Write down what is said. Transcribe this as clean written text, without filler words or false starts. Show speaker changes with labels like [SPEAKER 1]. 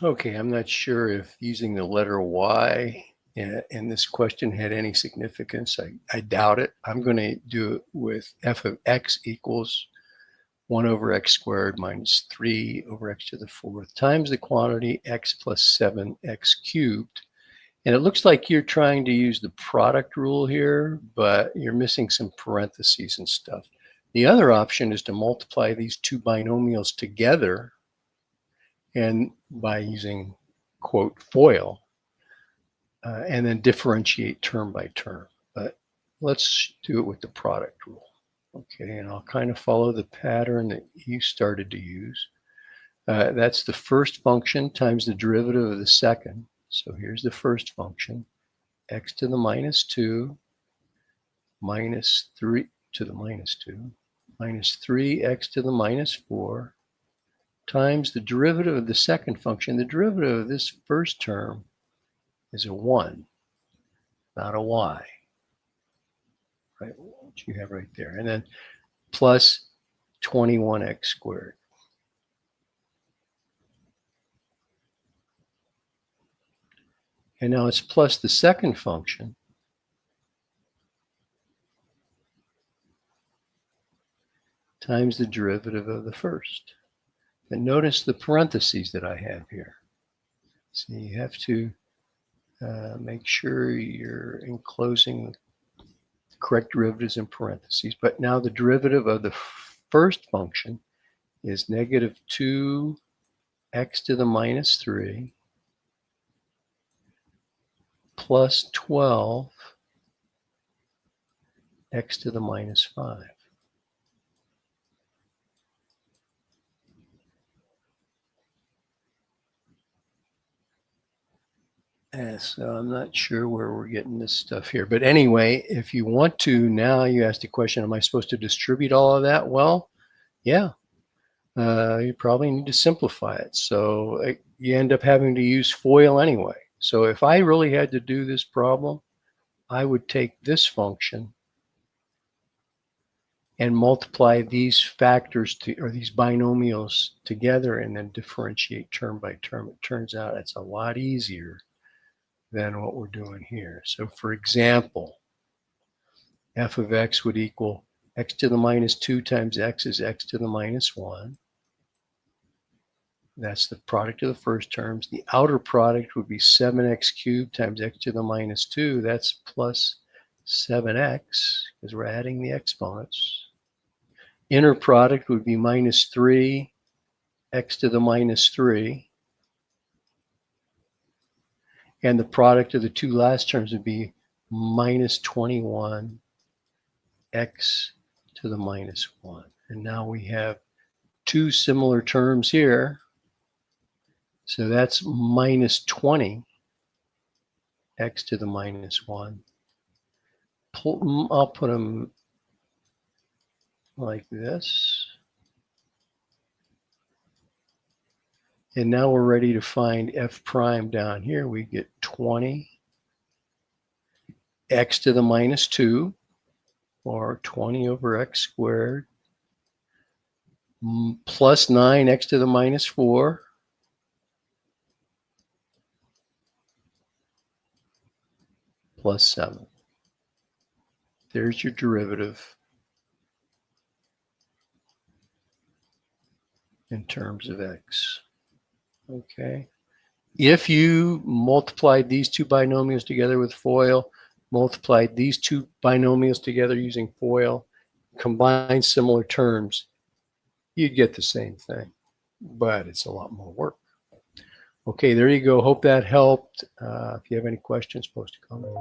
[SPEAKER 1] Okay, I'm not sure if using the letter Y in this question had any significance. I doubt it. I'm going to do it with f of x equals 1 over x squared minus 3 over x to the fourth times the quantity x plus 7x cubed. And it looks like you're trying to use the product rule here, but you're missing some parentheses and stuff. The other option is to multiply these two binomials together and by using quote FOIL and then differentiate term by term. But let's do it with the product rule. Okay, and I'll kind of follow the pattern that you started to use. That's the first function times the derivative of the second. So here's the first function, x to the minus 2 minus 3 to the minus 2 minus 3x to the minus 4 times the derivative of the second function. The derivative of this first term is a 1, not a y, right? Which you have right there. And then plus 21x squared. And now it's plus the second function times the derivative of the first. And notice the parentheses that I have here. So you have to make sure you're enclosing the correct derivatives in parentheses. But now the derivative of the first function is negative 2x to the minus 3 plus 12 x to the minus 5. And so I'm not sure where we're getting this stuff here. But anyway, if you want to, now you asked the question, am I supposed to distribute all of that? Well, yeah, you probably need to simplify it. So you end up having to use FOIL anyway. So if I really had to do this problem, I would take this function and multiply these factors or these binomials together and then differentiate term by term. It turns out it's a lot easier than what we're doing here. So for example, f of x would equal x to the minus 2 times x is x to the minus 1. That's the product of the first terms. The outer product would be 7x cubed times x to the minus 2. That's plus 7x because we're adding the exponents. Inner product would be minus 3 x to the minus 3. And the product of the two last terms would be minus 21 x to the minus 1. And now we have two similar terms here. So that's minus 20 x to the minus 1. I'll put them like this. And now we're ready to find f prime down here. We get 20 x to the minus 2, or 20 over x squared, plus 9 x to the minus 4, plus 7. There's your derivative in terms of x. Okay. If you multiplied these two binomials together with FOIL, multiplied these two binomials together using FOIL, combined similar terms, you'd get the same thing, but it's a lot more work. Okay, there you go. Hope that helped. If you have any questions, post a comment.